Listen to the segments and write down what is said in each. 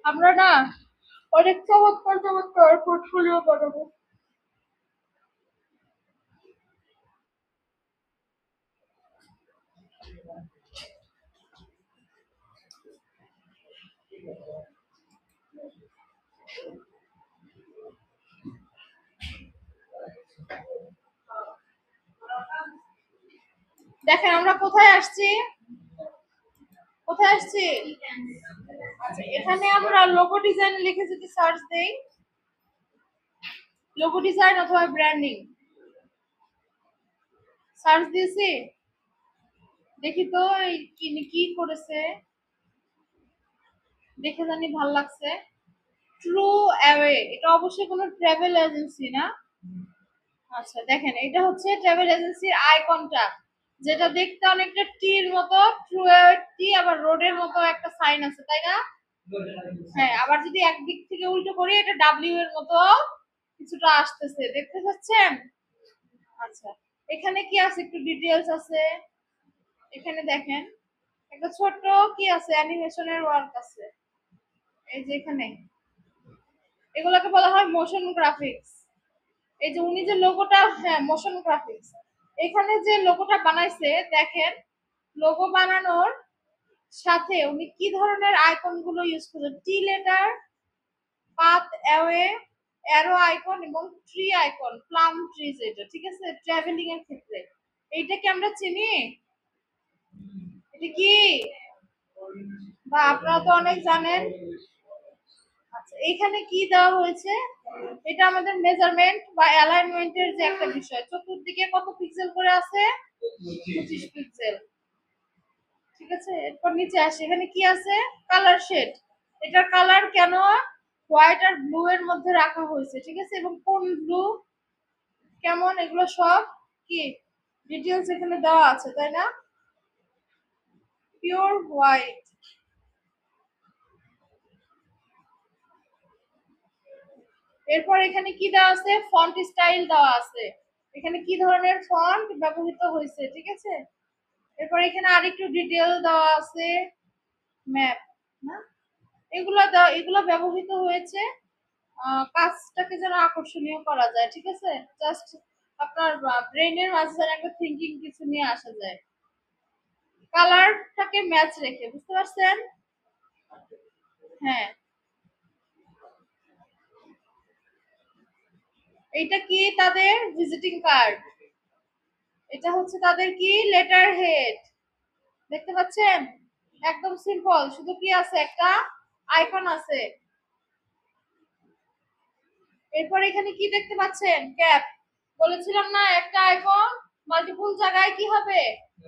আমরা না অনেক চমৎকার চমৎকার পোর্টফোলিও বানাবো। দেখেন আমরা কোথায় আসছি, কোথায় আসছি। আচ্ছা, এখানে আমরা লোগো ডিজাইন লিখে যদি সার্চ দেই, লোগো ডিজাইন অথবা ব্র্যান্ডিং সার্চ দিয়েছি, দেখি তো কি কি করেছে, দেখে জানি ভাল লাগছে। ট্রু অ্যাওয়ে, এটা অবশ্যই কোনো ট্রাভেল এজেন্সি না। আচ্ছা দেখেন, এটা হচ্ছে ট্রাভেল এজেন্সির আইকনটা, যেটা দেখতে অনেকটা টির মতো, ট্রু অ্যাওয়ে টি, আবার রোডের মতো একটা সাইন আছে, তাই না? হ্যাঁ, আবার যদি একদিক থেকে উল্টো করি, এটা ডাব্লিউ এর মতো কিছুটা আসতেছে, দেখতে পাচ্ছেন? আচ্ছা, এখানে কি আছে একটু ডিটেইলস আছে। এখানে দেখেন একটা ছোট কি আছে, অ্যানিমেশনের ওয়ার্ক আছে, এই যে এখানে, এগুলোকে বলা হয় মোশন গ্রাফিক্স। এই যে উনি যে লোগোটা, হ্যাঁ মোশন গ্রাফিক্স, এখানে যে লোগোটা বানাইছে দেখেন, লোগো বানানোর সাথে উনি কি ধরনের আইকন গুলো ইউজ করেছেন, টি letter, path away, arrow icon এবং ট্রি আইকন, প্লাম ট্রিজ, এটা ঠিক আছে ট্রাভেলিং এর ক্ষেত্রে। এইটাকে আমরা চিনি, এটা কি, বা আপনারা তো অনেক জানেন। আচ্ছা, এখানে কি দেওয়া হয়েছে, এটা আমাদের মেজারমেন্ট বা অ্যালাইনমেন্টের যে একটা বিষয়, চতুর্দিকে কত পিক্সেল করে আছে, 25 পিক্সেল, ঠিক আছে। এরপর নিচে আসে, এখানে কি আছে, কালার শেড, এটার কালার কেন হোয়াইট আর ব্লু এর মধ্যে রাখা হয়েছে, ঠিক আছে, এবং কোন ব্লু কেমন, এগুলো সব কি ডিটেইলস এখানে দেওয়া আছে, তাই না। পিওর হোয়াইট, এরপর এখানে কি দেওয়া আছে, ফন্ট স্টাইল দেওয়া আছে, এখানে কি ধরনের ফন্ট ব্যবহৃত হয়েছে, ঠিক আছে। এরপর এখানে আরেকটু ডিটেইল দেওয়া আছে, ম্যাপ না, এগুলো ব্যবহৃত হয়েছে কাজটাকে যেন আকর্ষণীয় করা যায়, ঠিক আছে, জাস্ট আপনার ব্রেনের মাঝে যেন একটা থিঙ্কিং কিছু নিয়ে আসা যায়, কালারটাকে ম্যাচ রেখে, বুঝতে পারছেন। হ্যাঁ, এইটা কি তাদের ভিজিটিং কার্ড, এটা হচ্ছে তাদের কি লেটার হেড, দেখতে পাচ্ছেন, একদম সিম্পল, শুধু কি আছে, একটা আইকন আছে। এরপর এখানে কি দেখতে পাচ্ছেন, ক্যাপ, বলেছিলাম না একটা আইকন মাল্টিপল জায়গায় কি হবে,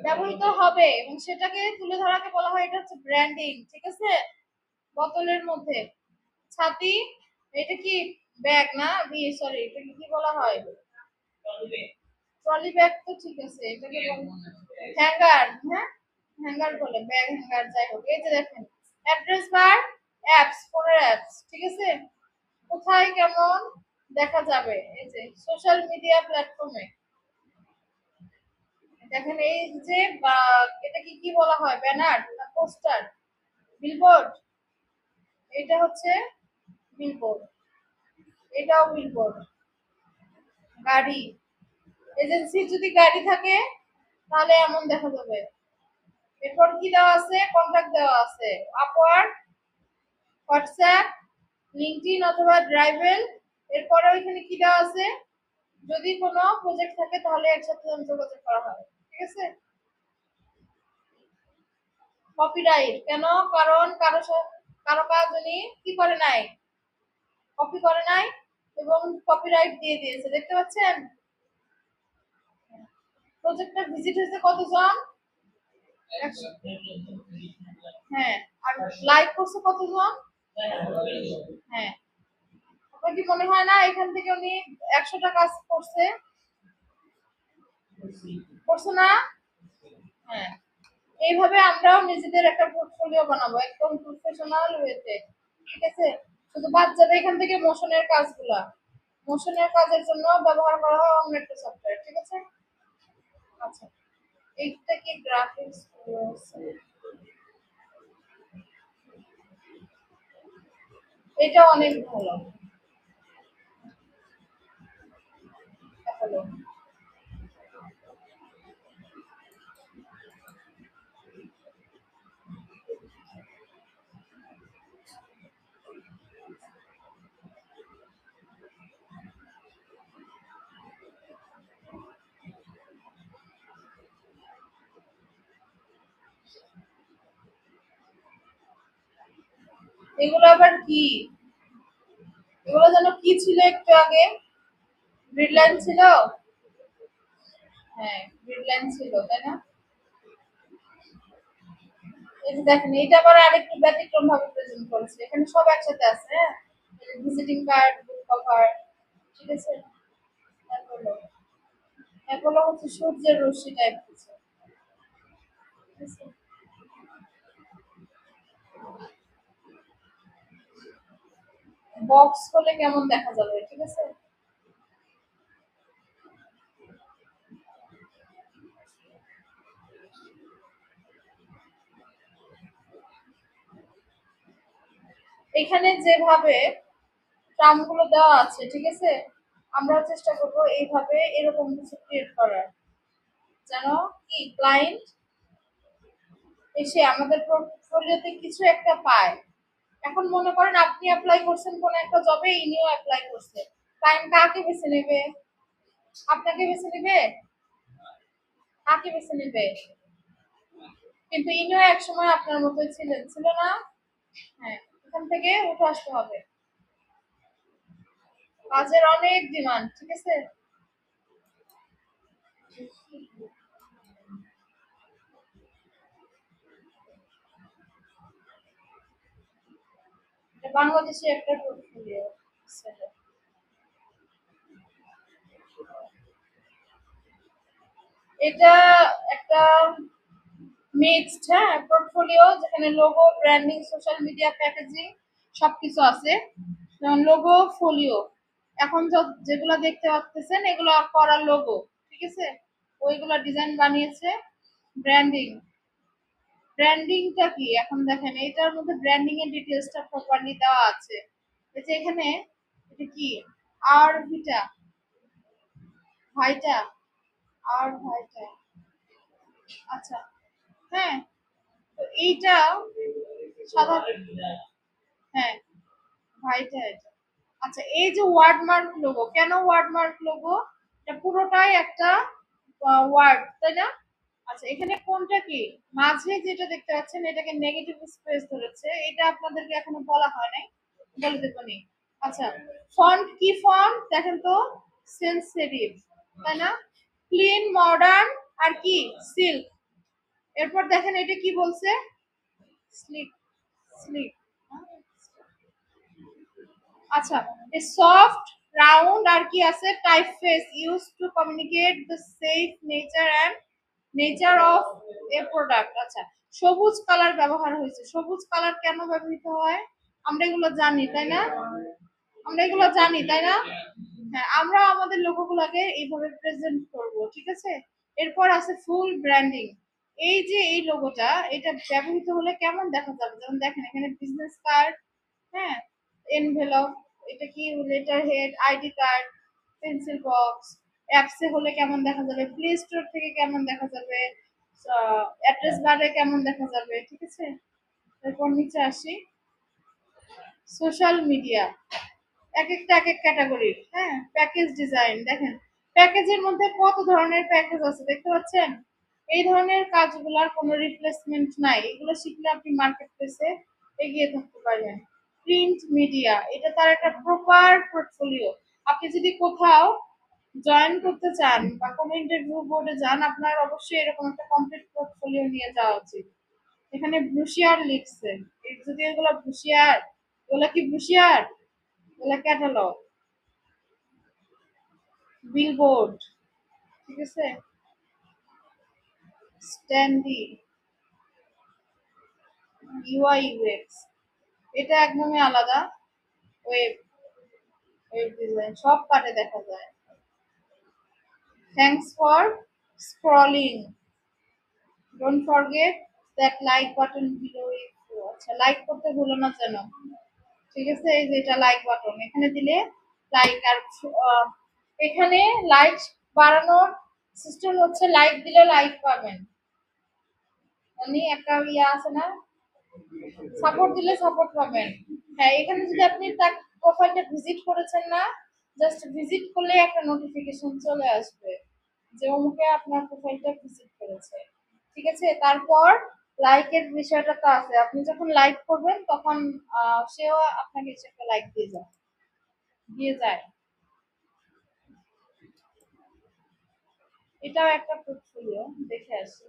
ব্যবহৃত হবে, এবং সেটাকে তুলে ধরাকে বলা হয়, এটা হচ্ছে ব্র্যান্ডিং, ঠিক আছে। বোতলের মধ্যে ছাতি, এটা কি ব্যাগ না, সরি, এটাকে কি বলা হয়, ট্রলি ব্যাগ তো ঠিক আছে, এটাকে হ্যাঙ্গার, হ্যাঁ হ্যাঙ্গার বলে, ব্যাগ হ্যাঙ্গার, যাই হোক। এই যে দেখেন অ্যাড্রেস বার, অ্যাপস, ফোনের অ্যাপস, ঠিক আছে, কোথায় কেমন দেখা যাবে, এই যে সোশ্যাল মিডিয়া প্ল্যাটফর্মে দেখেন, এই যে এটা কি কি বলা হয়, ব্যানার না পোস্টার, বিলবোর্ড, এটা হচ্ছে বিলবোর্ড, এটাও বিলবোর্ড, গাড়ি, এজেন্সি যদি গাড়ি থাকে তাহলে এমন দেখা যাবে। এরপর কি দেওয়া আছে, কন্টাক্ট দেওয়া আছে, আপওয়ার্ক, হোয়াটসঅ্যাপ, লিঙ্কডইন অথবা ড্রাইভেল। এরপরে ওইখানে কি দেওয়া আছে, যদি কোনো প্রজেক্ট থাকে তাহলে একসাথে যোগাযোগ করা হয়, ঠিক আছে। কপিরাইট কেন, কারণ কারো কাজ উনি কি করে নাই, কপি করে নাই, এবং কপিরাইট দিয়ে দিয়েছে, দেখতে পাচ্ছেন। প্রজেক্টটা ভিজিট হয়েছে কতজন, হ্যাঁ, আর লাইক করছে কতজন, হ্যাঁ, আপনার কি মনে হয় না এখান থেকে উনি 100টা কাজ করছে, করছে না। হ্যাঁ, এইভাবে আমরাও নিজেদের একটা পোর্টফোলিও বানাবো একদম প্রফেশনাল ওয়েতে, ঠিক আছে। শুধু বাদ যাবে এখান থেকে মোশনের কাজগুলা, মোশনের কাজের জন্য ব্যবহার করা হয় অন্য একটা সফটওয়্যার, ঠিক আছে। আচ্ছা, এইটা কি গ্রাফিক্স আছে? এটা অনেক ভালো। ভালো। এগুলো আবার কি? এগুলো যেন কি ছিল একটু আগে? গ্রিডলাইন ছিল? হ্যাঁ, গ্রিডলাইন ছিল, তাই না? এই যে দেখেন, এটা আবার আরেকটু ব্যতিক্রম ভাবে প্রেজেন্ট করেছে। এখানে সব একসাথে আছে, হ্যাঁ? ভিজিটিং কার্ড, বুক কভার, ঠিক আছে? তারপরে এগুলো হচ্ছে সূর্যের রশ্মি টাইপ কিছু, ঠিক আছে? বক্স হলে কেমন দেখা যাবে, ঠিক আছে? এখানে যেভাবে ট্রামগুলো দেওয়া আছে, ঠিক আছে, আমরা চেষ্টা করবো এইভাবে এরকম কিছু ক্রিয়েট করার, যেন কি ক্লায়েন্ট এসে আমাদের পোর্টফোলিওতে কিছু একটা পায়। এখন মনে করেন আপনি অ্যাপ্লাই করছেন কোন একটা জবে, ইনিও অ্যাপ্লাই করছে, ক্লায়েন্ট কাকে বেছে নেবে? আপনাকে বেছে নেবে? কাকে বেছে নেবে? কিন্তু ইনিও একসময় আপনার মতোই ছিলেন, ছিল না? হ্যাঁ, এখান থেকে উঠে আসতে হবে। কাজের অনেক ডিমান্ড, ঠিক আছে? এটা বাংলাদেশে একটা পোর্টফোলিও সেটআপ। এটা একটা মিক্সড, হ্যাঁ, পোর্টফোলিও যেখানে logo, branding, social media, packaging সবকিছু আছে। যেমন লোগো ফোলিও, এখন যেগুলো দেখতে পাচ্ছেন এগুলো করা লোগো, ঠিক আছে? ওইগুলো ডিজাইন বানিয়েছে। ব্র্যান্ডিং, ব্র্যান্ডিংটা কি এখন দেখেন, এটার মধ্যে ব্র্যান্ডিং এর ডিটেইলসটা প্রপারলি দেওয়া আছে। এই যে এখানে এটা কি, আর ভিটা, ভাইটা, আর ভাইটা, আচ্ছা, হ্যাঁ। তো এইটা সাধারণ, হ্যাঁ, ভাইটা এটা। আচ্ছা, এই যে ওয়ার্ডমার্ক লোগো, কেন ওয়ার্ডমার্ক লোগো? এটা পুরোটাই একটা ওয়ার্ড, তাই না? আচ্ছা, এখানে কোনটা কি, মাঝে যেটা দেখতে পাচ্ছেন এটাকে নেগেটিভ স্পেস ধরেছে, এটা আপনাদেরকে এখনো বলা হয় নাই, বলে দেবো নি। আচ্ছা, ফন্ট কি ফন্ট দেখেন তো, সেন্স সেরিফ, তাই না? ক্লিন, মডার্ন, আর কি সিল্ক। এরপর দেখেন এটা কি বলছে, স্লিক, স্লিক। আচ্ছা, এ সফট, রাউন্ড, আর কি আছে typeface use to communicate the safe nature and nature of A product. আচ্ছা, সবুজ কালার ব্যবহার হয়েছে। সবুজ কালার কেন ব্যবহৃত হয় আমরা এগুলো জানি, তাই না? আমরা এগুলো জানি, তাই না? হ্যাঁ, আমরা আমাদের লোগোগুলোকে এইভাবে প্রেজেন্ট করব, ঠিক আছে? এরপর আছে ফুল ব্র্যান্ডিং। এই যে এই লোগোটা, এটা ব্যবহৃত হলে কেমন দেখা যাবে, যেমন দেখেন এখানে বিজনেস কার্ড, হ্যাঁ, এনভেলপ, এটা কি letter head, ID card, pencil box, অ্যাপসে হলে কেমন দেখা যাবে, প্লে স্টোর থেকে কেমন দেখা যাবে, অ্যাড্রেস বারে কেমন দেখা যাবে, ঠিক আছে? এরপর নিচে আসি, সোশ্যাল মিডিয়া, এক একটা এক এক ক্যাটাগরির, হ্যাঁ, প্যাকেজ ডিজাইন দেখেন, প্যাকেজের মধ্যে কত ধরনের প্যাকেজ আছে দেখতে পাচ্ছেন? এই ধরনের কাজগুলোর কোনো রিপ্লেসমেন্ট নাই, এগুলো শিখলে আপনি মার্কেট প্লেসে এগিয়ে থাকতে পারবেন। প্রিন্ট মিডিয়া, এটা তার একটা প্রপার পোর্টফোলিও। আপনি যদি কোথাও জয়েন করতে চান বা কোনো ইন্টারভিউ বোর্ডে যান, আপনার অবশ্যই এরকম একটা কমপ্লিট পোর্টফোলিও নিয়ে যাওয়া উচিত। এখানে ব্রুশিয়ার লিখছে, যদি এগুলো ব্রুশিয়ার, এগুলো কি ব্রুশিয়ার, এগুলো ক্যাটালগ, বিলবোর্ড, ঠিক আছে, স্ট্যান্ডি, ইউআই ইউএক্স, এটা একদমই আলাদা। ওয়েব, ওয়েব ডিজাইন সব পারে দেখা যায়। Thanks for scrolling, don't forget that like button below if. আচ্ছা, লাইক করতে ভুলো না যেন। ঠিক আছে, এই যে এটা লাইক বাটন, এখানে দিলে লাইক। আর এখানে লাইক বাড়ানোর সিস্টেম হচ্ছে লাইক দিলে লাইক পাবেন, মানে একটা ইয়ে আছে না, সাপোর্ট দিলে সাপোর্ট পাবেন। হ্যাঁ, এখানে যদি আপনি তার প্রোফাইলটা ভিজিট করেছেন না, জাস্ট ভিজিট করলে একটা নোটিফিকেশন চলে আসবে যে অমুকে আপনার প্রোফাইলটা ভিজিট করেছে। ঠিক আছে, তারপর লাইকের বিষয়টা তো আছে, আপনি যখন লাইক করবেন তখন সেও আপনাকে এসে একটা লাইক দিয়ে যায়। এটাও একটা পোর্টফোলিও, দেখে আসি।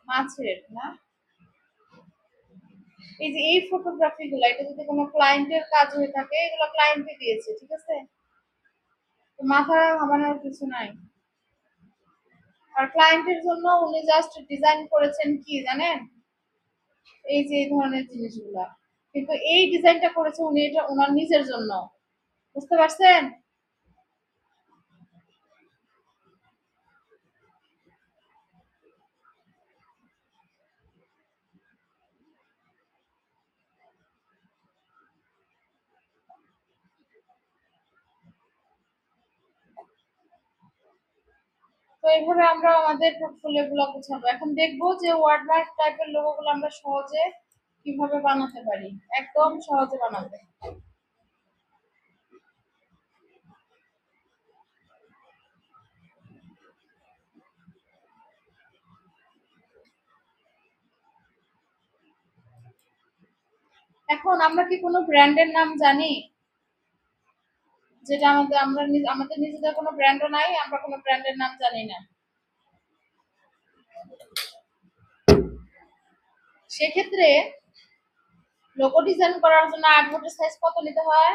মাছের না, এই যে এই ফটোগ্রাফি গুলো, এটা যদি কোনো ক্লায়েন্টের কাজ হয়ে থাকে, এগুলো ক্লায়েন্টে দিয়েছে। ঠিক আছে, তো মাথা ঘামানোর কিছু নাই। আর ক্লায়েন্টের জন্য উনি জাস্ট ডিজাইন করেছেন কি জানেন, এই যে এই ধরনের জিনিসগুলা, কিন্তু এই ডিজাইনটা করেছে উনি, এটা ওনার নিজের জন্য। বুঝতে পারছেন? তো এইভাবে আমরা আমাদের পোর্টফোলিও গুলো গোছাবো। এখন দেখবো যে ওয়ার্ডমার্ক টাইপের লোগো গুলো আমরা সহজে কিভাবে বানাতে পারি, একদম সহজে বানাতে। এখন আমরা কি কোনো ব্র্যান্ডের নাম জানি? যেটা আমাদের নিজেদের কোনো ব্র্যান্ডও নাই, আমরা কোনো ব্র্যান্ডের নাম জানি না। সেক্ষেত্রে লোগো ডিজাইন করার জন্য আর্টবোর্ডের সাইজ কত নিতে হয়?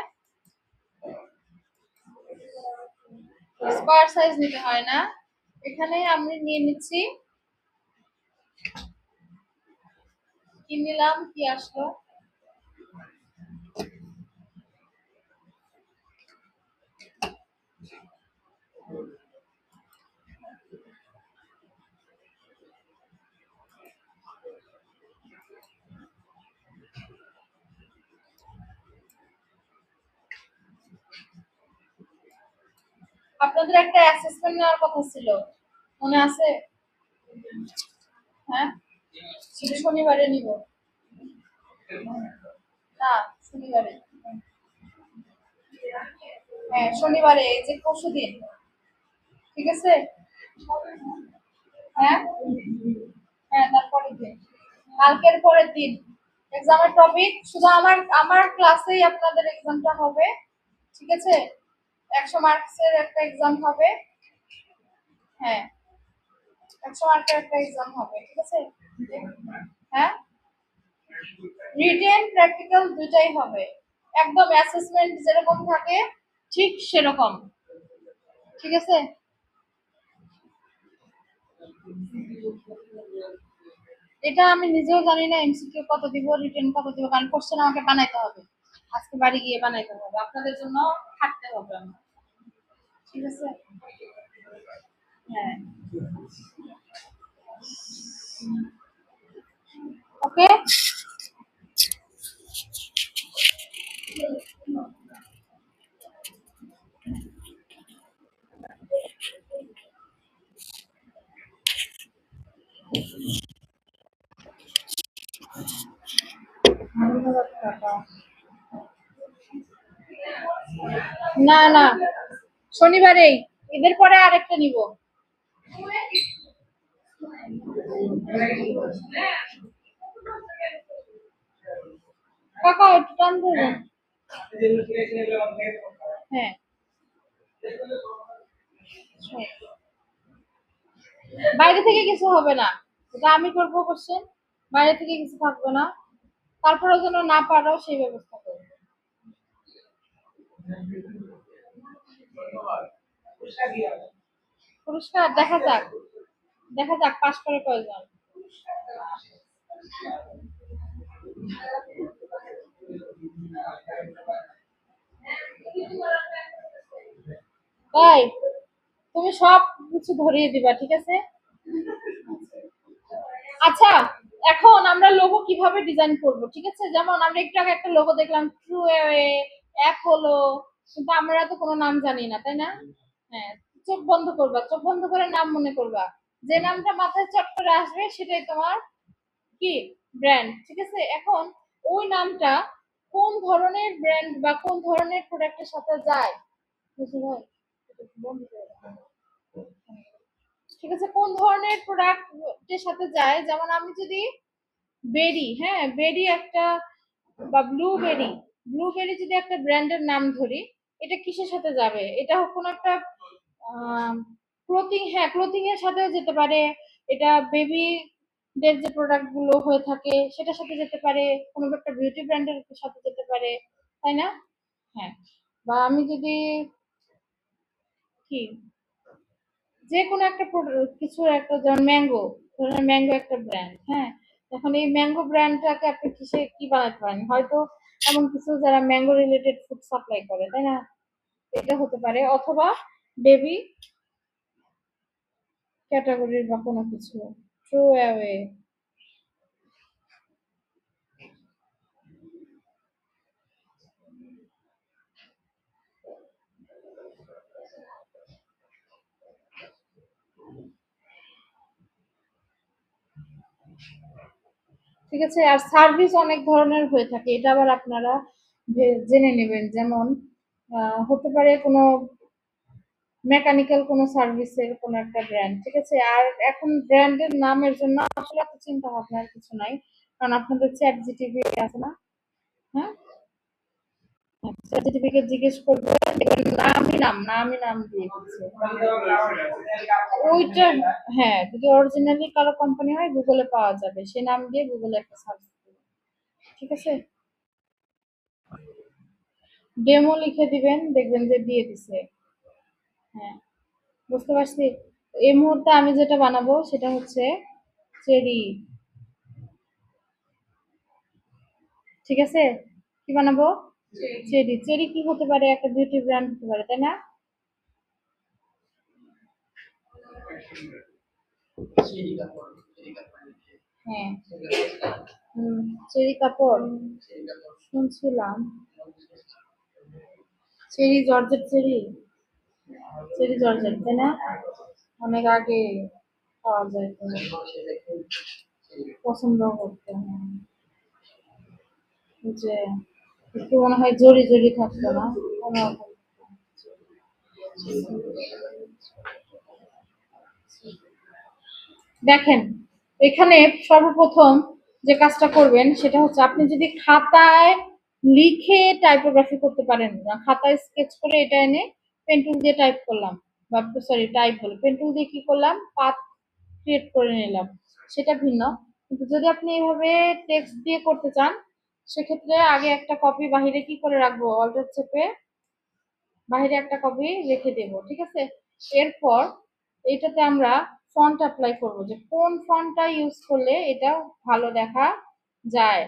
স্কয়ার সাইজ নিতে হয় না? এখানে আমি নিয়ে নিচ্ছি, কি নিলাম, কি আসলো, আপনাদের একটা অ্যাসেসমেন্ট নেওয়ার কথা ছিল, মনে আছে? হ্যাঁ, শনিবারে নিব। না, শনিবারে। হ্যাঁ, শনিবারে, এই যে পরশুদিন। ঠিক আছে। হ্যাঁ, হ্যাঁ, তারপরের দিন, কালকের পরের দিন এক্সামের টপিক। শুধু আমার আমার ক্লাসেই আপনাদের এক্সামটা হবে। ঠিক আছে, 100 মার্কসের একটা এক্সাম হবে। হ্যাঁ, 100 মার্কের একটা এক্সাম হবে। ঠিক আছে। হ্যাঁ, রিটেন প্র্যাকটিক্যাল দুইটাই হবে, একদম অ্যাসেসমেন্ট যেরকম থাকে ঠিক সেরকম। ঠিক আছে। এটা আমি নিজেও জানি না এমসিকিউ কত দিব, রিটেন কত দিব, কারণ কোশ্চেন আমাকে বানাইতে হবে, আজকে বাড়ি গিয়ে বানাইতে হবে, আপনাদের জন্য খাটতে হবে আমার। ঠিক আছে। হ্যাঁ। ওকে। ধন্যবাদ কাকা। না না, শনিবারেই, ঈদের পরে আরেকটা নিব। কাকা একটু টান ধরুন। হ্যাঁ, বাইরে থেকে কিছু হবে না, এটা আমি করবো কোশ্চেন, বাইরে থেকে কিছু থাকবে না। তারপরেও যেন না পারো সেই ব্যবস্থা করবো। পুরস্কার দেখা যাক, দেখা যাক পাস করে কয়জন। তাই তুমি সব কিছু ধরিয়ে দিবা, ঠিক আছে? আচ্ছা, এখন আমরা লোগো কিভাবে ডিজাইন করব, ঠিক আছে? যেমন আমরা একটু আগে একটা লোগো দেখলাম, ট্রু ওয়ে, অ্যাপোলো, কিন্তু আমরা তো কোনো নাম জানি না, তাই না? হ্যাঁ, চোখ বন্ধ করবা, চোখ বন্ধ করে নাম মনে করবা, যে নামটা মাথায় চট করে আসবে সেটাই তোমার কি ব্র্যান্ড, ঠিক আছে? এখন ওই নামটা কোন ধরনের ব্র্যান্ড বা কোন ধরনের প্রোডাক্টের সাথে যায়, বুঝলি ভাই? এটা একটু বন্ধ করে দাও। ঠিক আছে, কোন ধরনের প্রোডাক্টের সাথে যায়, যেমন আমি যদি বেরি, হ্যাঁ বেরি একটা, বা ব্লুবেরি, ব্লুবেরি যদি একটা ব্র্যান্ডের নাম ধরি, এটা কিসের সাথে যাবে? এটা কোন একটা ক্লোথিং, হ্যাঁ ক্লোথিং এর সাথেও যেতে পারে, এটা বেবি দের যে প্রোডাক্ট গুলো হয়ে থাকে সেটার সাথে যেতে পারে, কোনো একটা বিউটি ব্র্যান্ডের সাথে যেতে পারে, তাই না? হ্যাঁ, বা আমি যদি কি যে কোনো একটা কিছু একটা, যেমন ম্যাঙ্গো, ধরেন ম্যাঙ্গো একটা ব্র্যান্ড, হ্যাঁ, এখন এই ম্যাঙ্গো ব্র্যান্ডটাকে আপনি কিসে কি বানাতে পারেন, হয়তো এমন কিছু যারা ম্যাঙ্গো রিলেটেড ফুড সাপ্লাই করে, তাই না? এটা হতে পারে, অথবা বেবি ক্যাটাগরির বা কোনো কিছু, থ্রো অ্যাওয়ে। ঠিক আছে, আর সার্ভিস অনেক ধরনের হয়ে থাকে, এটা আবার আপনারা জেনে নেবেন, যেমন হতে পারে কোনো মেকানিক্যাল কোনো সার্ভিসের কোনো একটা ব্র্যান্ড, ঠিক আছে? আর এখন ব্র্যান্ডের নামের জন্য আসলে এত চিন্তা ভাবনার কিছু নাই, কারণ আপনাদের চ্যাট জিটিপি আছে না? হ্যাঁ, চ্যাট জিটিপি কে জিজ্ঞেস করবেন, দেখবেন নামই নাম দিয়ে দিচ্ছে ওইটা। হ্যাঁ, যদি অরিজিনালি কারো কোম্পানি হয় গুগলে পাওয়া যাবে, সে নাম দিয়ে গুগলে একটা সার্চ দিবেন, ঠিক আছে? ডেমো লিখে দিবেন, দেখবেন যে দিয়ে দিছে। হ্যাঁ, বুঝতে পারছি। এই মুহূর্তে আমি যেটা বানাবো সেটা হচ্ছে চেরি, ঠিক আছে? কি বানাবো? চেরি। চেরি কি হতে পারে? একটা বিউটি ব্র্যান্ড হতে পারে, তাই না? হ্যাঁ। হুম, চেরি কাপড় শুনছিলাম। Cherry georgette, cherry, cherry georgette, তাই না? অনেক আগে পাওয়া যায় তো, পছন্দ করতে, হ্যাঁ। ওই যে একটু মনে হয় জরি জরি থাকতো না? অন্যরকম। দেখেন, এখানে সর্বপ্রথম যে কাজটা করবেন সেটা হচ্ছে, আপনি যদি খাতায় লিখে টাইপোগ্রাফি করতে পারেন না, খাতায় স্কেচ করে এটা এনে পেন টুল দিয়ে টাইপ করলাম, বা সরি টাইপ বলে পেন টুল দিয়ে কি করলাম, পাথ ক্রিয়েট করে নিলাম, সেটা ভিন্ন। কিন্তু যদি আপনি এভাবে টেক্সট দিয়ে করতে চান, সেক্ষেত্রে আগে একটা কপি বাহিরে কি করে রাখবো, অল্টার চেপে বাইরে একটা কপি রেখে দেব, ঠিক আছে? এরপর এটাতে আমরা ফন্ট অ্যাপ্লাই করব, যে কোন ফন্টটা ইউজ করলে এটা ভালো দেখা যায়।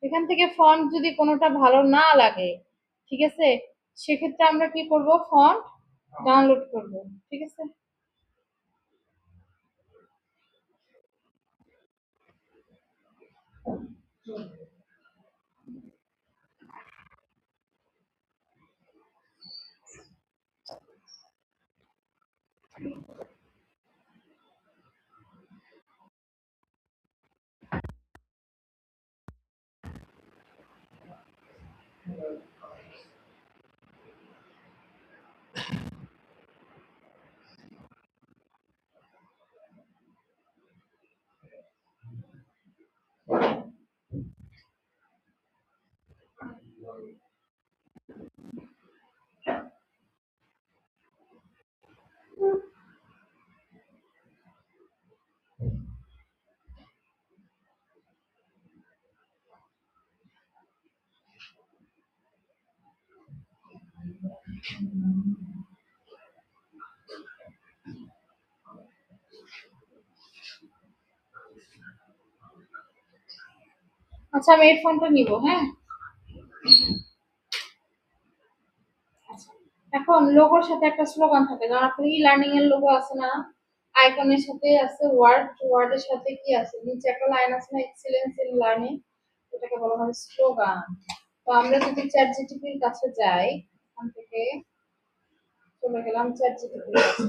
এখান থেকে ফন্ট যদি কোনোটা ভালো না লাগে, ঠিক আছে, সেক্ষেত্রে আমরা কি করব, ফন্ট ডাউনলোড করব, ঠিক আছে? আচ্ছা আমি এই ফোনটা নিব, হ্যাঁ। আচ্ছা, এখন লোগোর সাথে একটা স্লোগান থাকে, যেমন আপনার ই লার্নিং এর লোগো আছে না, আইকনের সাথে আছে ওয়ার্ডের সাথে কি আছে, নিচে একটা লাইন আছে না, এক্সেলেন্স ইন লার্নিং, এটাকে বলা হয় স্লোগান। তো আমরা যদি চ্যাট জিটিপির কাছে যাই, এখান থেকে চলে গেলাম চ্যাট জিটিপির কাছে।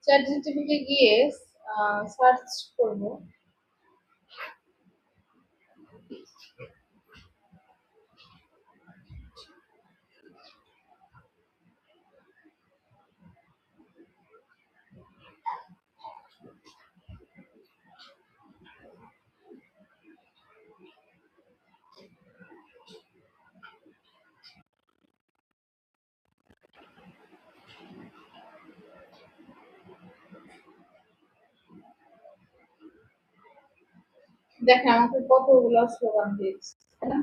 চ্যাট জিটিপিতে গিয়ে সার্চ করব। দেখেন আমাকে কতগুলো স্লোগান দিয়েছে, তাই না?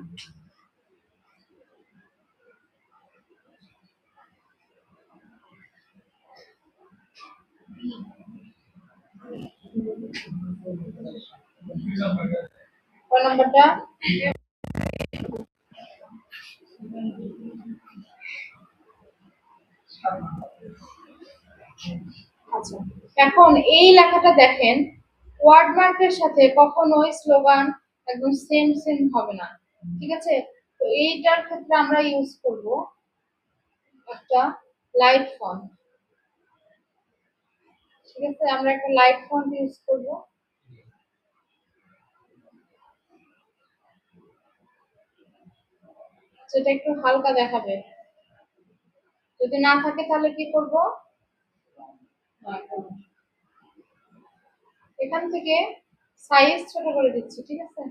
কয় নাম্বারটা? আচ্ছা, এখন এই লেখাটা দেখেন, ওয়ার্ডমার্কের সাথে কখনোই স্লোগান একদম সেম সেম হবে না, ঠিক আছে? তো এইটার ক্ষেত্রে আমরা ইউজ করব একটা লাইট ফন্ট, ঠিক আছে? আমরা একটা লাইট ফন্ট ইউজ করব, যেটা একটু হালকা দেখাবে। যদি না থাকে তাহলে কি করব, এখান থেকে সাইজ ছোট করে দিচ্ছি, ঠিক আছে?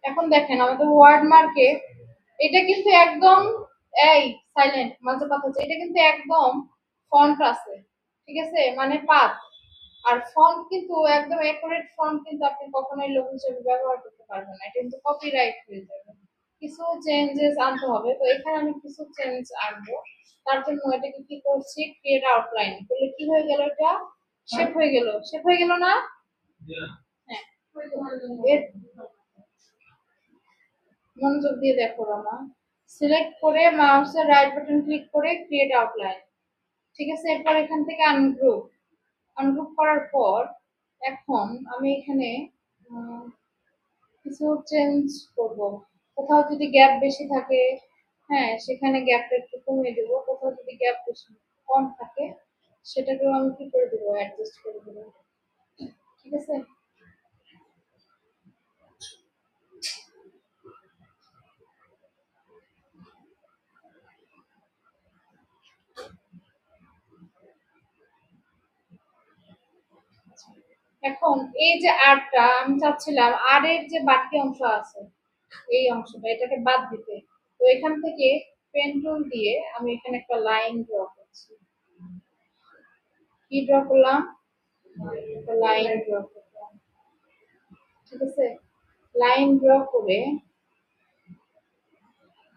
এখন দেখেন আমাদের ওয়ার্ড মার্কে এটা কিন্তু একদম, এই সাইলেন্ট, মাঝে কথা হচ্ছে, এটা কিন্তু একদম ফন্ট আছে, ঠিক আছে, মানে পাত। আর ফন্ট কিন্তু একদম একুরেট ফন্ট কিন্তু আপনি কখনোই লোগো হিসেবে ব্যবহার করতে পারবেন না, এটা কিন্তু কপিরাইট হয়ে যাবে। কিছু চেঞ্জেস আনতে হবে, তো এখানে আমি কিছু চেঞ্জ আনবো। তার জন্য এটাকে কি করছি, ক্রিয়েট আউটলাইন করলে কি হয়ে গেল, এটা শেপ হয়ে গেল, শেপ হয়ে গেল না? হ্যাঁ, এর মনোযোগ দিয়ে দেখো রামা। সিলেক্ট করে মাউসের রাইট বাটন ক্লিক করে ক্রিয়েট আউটলাইন, ঠিক আছে? এরপর এখান থেকে আনগ্রুপ, আনগ্রুপ করার পর এখন আমি এখানে কিছু চেঞ্জ করব। কোথাও যদি গ্যাপ বেশি থাকে, হ্যাঁ সেখানে গ্যাপটা একটু কমিয়ে দেবো, কোথাও যদি গ্যাপ বেশি কম থাকে সেটাকেও আমি কি করে দেবো, অ্যাডজাস্ট করে দেবো, ঠিক আছে? এখন এই যে আরটা আমি চাচ্ছিলাম, আর এর যে বাকি অংশ আছে, এই অংশটা এটাকে বাদ দিতে। তো এখান থেকে পেন টুল দিয়ে আমি এখানে একটা লাইন ড্র করছি। কি ড্র করলাম, একটা লাইন ড্র করলাম, ঠিক আছে? লাইন ড্র করে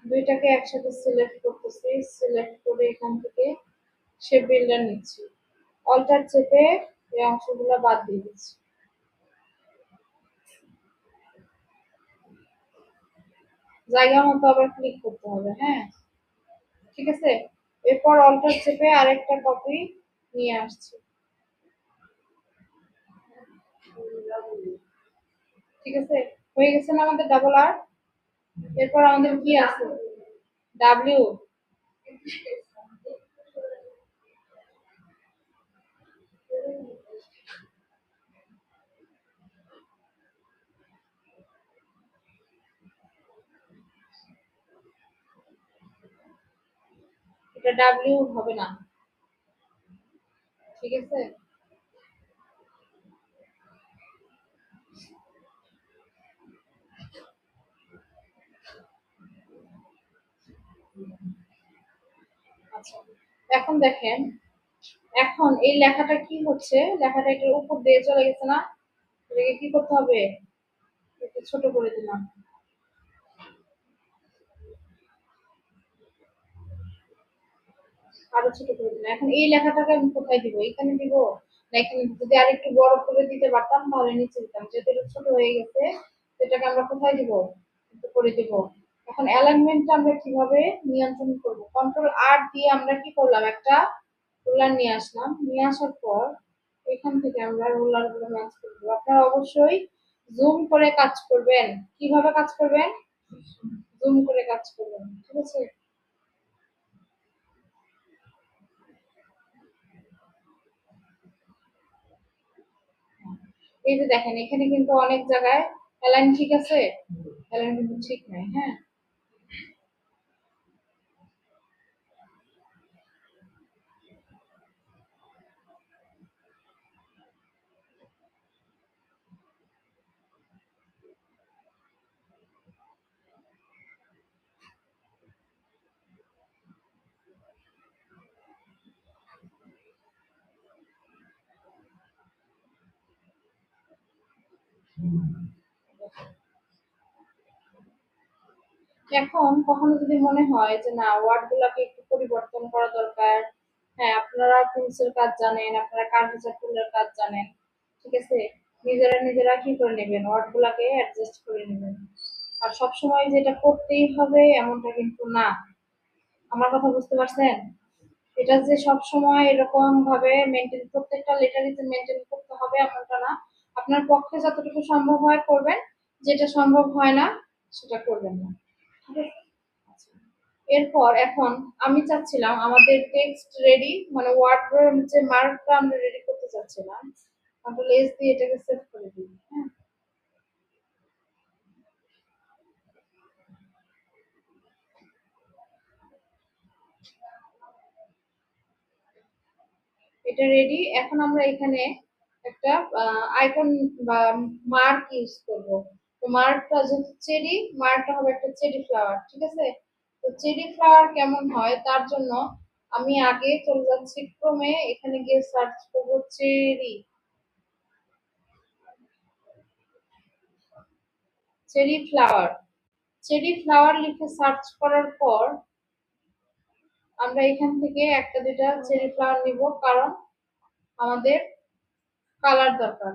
দুইটাকে একসাথে সিলেক্ট করতেছি, সিলেক্ট করে এখান থেকে শেপ বিল্ডার নিচ্ছি, অল্টার চেপে এই অংশগুলো বাদ দিয়ে দিচ্ছি। জায়গা মতো আবার ক্লিক করতে হবে, হ্যাঁ, ঠিক আছে? এরপর অল্টার চেপে আরেকটা কপি নিয়ে আসছি, ঠিক আছে? হয়ে গেছে না আমাদের ডাবল আর? এরপর আমাদের কি আছে, ডাব্লিউ, এটা ডাব্লিউ হবে না, ঠিক আছে? আচ্ছা, এখন দেখেন, এখন এই লেখাটা কি হচ্ছে, লেখাটা এটার উপর দিয়ে চলে গেছে না, এটাকে কি করতে হবে, একটু ছোট করে দিলাম, আরো ছোট করে দিলাম। এখন এই লেখাটাকে আমি কোথায় দিব, এখানে দিব না এখানে? যদি আর একটু বড় করে দিতে পারতাম তাহলে নিচে দিতাম, যেহেতু এটা ছোট হয়ে গেছে এটাকে আমরা কোথায় দিব, একটু করে দিব। এখন অ্যালাইনমেন্টটা আমরা কিভাবে নিয়ন্ত্রণ করব, কন্ট্রোল আর দিয়ে আমরা কি করলাম, একটা রুলার নিয়ে আসলাম, নিয়ে আসার পর এখান থেকে আমরা রুলার গুলো ম্যাচ করবো। আপনারা অবশ্যই জুম করে কাজ করবেন। কিভাবে কাজ করবেন, জুম করে কাজ করবেন, ঠিক আছে। এই যে দেখেন এখানে কিন্তু অনেক জায়গায় অ্যালাইন ঠিক আছে, অ্যালাইন কিন্তু ঠিক নাই, হ্যাঁ। এখন কখনো যদি মনে হয় যে না ওয়ার্ড গুলাকে একটু পরিবর্তন করা দরকার, হ্যাঁ আপনারা টুলসের কাজ জানেন, আপনারা কার্ভিচার টুলের কাজ জানেন, ঠিক আছে, নিজেরা নিজেরা কি করে নেবেন, ওয়ার্ড গুলাকে অ্যাডজাস্ট করে নেবেন। আর সবসময় যেটা করতেই হবে এমনটা কিন্তু না, আমার কথা বুঝতে পারছেন? এটা যে সব সময় এরকম ভাবে মেনটেন, প্রত্যেকটা লেটারই যে মেনটেন করতে হবে এমনটা না। আপনার পক্ষে যতটুকু সম্ভব হয় করবেন, যেটা সম্ভব হয় না সেটা করবেন না, ঠিক আছে। আচ্ছা। এরপর এখন আমি চাচ্ছিলাম আমাদের টেক্সট রেডি, মানে ওয়ার্ড যে মার্কটা আমরা রেডি করতে চাচ্ছিলাম, কন্ট্রোল এস দিয়ে এটাকে সেভ করে দিই, হ্যাঁ। এটা রেডি। এখন আমরা এখানে একটা আইকন বা মার্ক ইউজ করব। তো মার্কটা যেহেতু চেরি, মার্কটা হবে একটা চেরি ফ্লাওয়ার, ঠিক আছে। তো চেরি ফ্লাওয়ার কেমন হয় তার জন্য আমি আগে চলে যাচ্ছি ক্রমে, এখানে গিয়ে সার্চ করব cherry, cherry flower. Cherry flower লিখে সার্চ করার পর আমরা এখান থেকে একটা দুইটা চেরি ফ্লাওয়ার নিব, কারণ আমাদের কালার দরকার,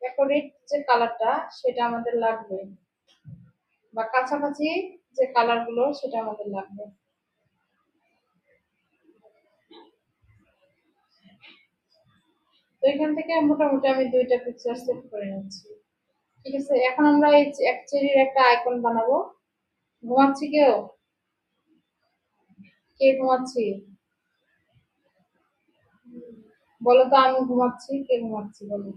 অ্যাকোরেট যে কালারটা সেটা আমাদের লাগবে, বা কাছাকাছি যে কালার গুলো সেটা আমাদের লাগবে। তো এখান থেকে মোটামুটি আমি দুইটা পিকচার সেট করে নিচ্ছি, ঠিক আছে। এখন আমরা এই এক চেরির একটা আইকন বানাবো। ঘুমাচ্ছি কেউ, কে ঘুমাচ্ছি বলো তো, আমি ঘুমাচ্ছি, কে ঘুমাচ্ছি বলো।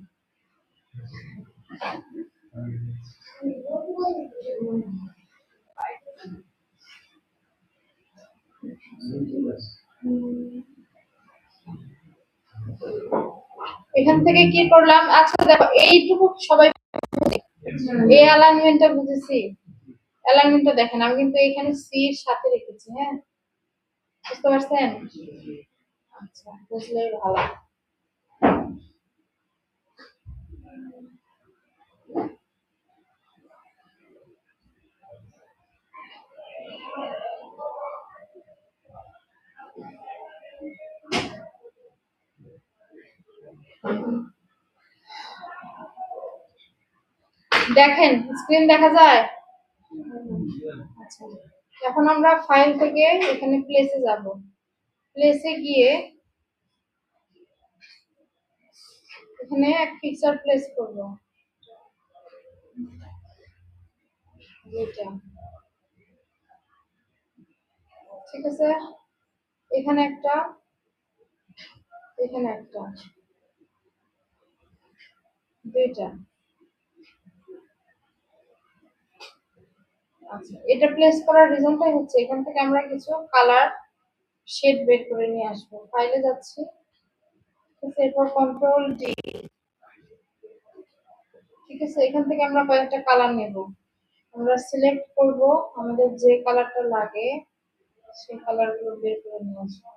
এখান থেকে কি করলাম, আচ্ছা দেখো এইটুকু সবাই এই অ্যালাইনমেন্টটা বুঝেছি, অ্যালাইনমেন্টটা দেখেন আমি কিন্তু এখানে সি এর সাথে রেখেছি, হ্যাঁ, বুঝতে পারছেন? আচ্ছা, বুঝলেই ভালো। দেখেন স্ক্রিন দেখা যায়? আচ্ছা, এখন আমরা ফাইল থেকে এখানে প্লেসে যাব, প্লেসে গিয়ে এখানে এক পিকচার প্লেস করব, এটা ঠিক আছে। এখানে একটা, এখানে একটা, দুইটা। আচ্ছা, এটা প্লেস করার রিজনটাই হচ্ছে এখান থেকে আমরা কিছু কালার শেড বের করে নিয়ে আসবো, ফাইলে যাচ্ছি, ঠিক আছে, এরপর কন্ট্রোল ডি, ঠিক আছে। এখান থেকে আমরা কয়েকটা কালার নেব, আমরা সিলেক্ট করব আমাদের যে কালারটা লাগে, সেই কালার গুলো বের করে নিয়ে আসবো।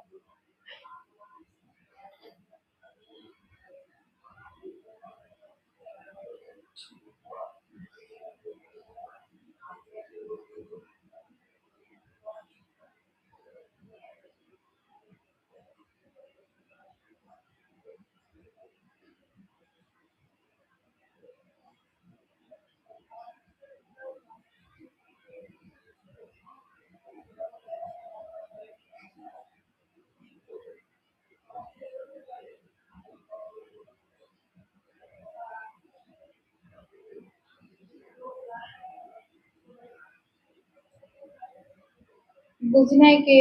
বুঝি নাই কে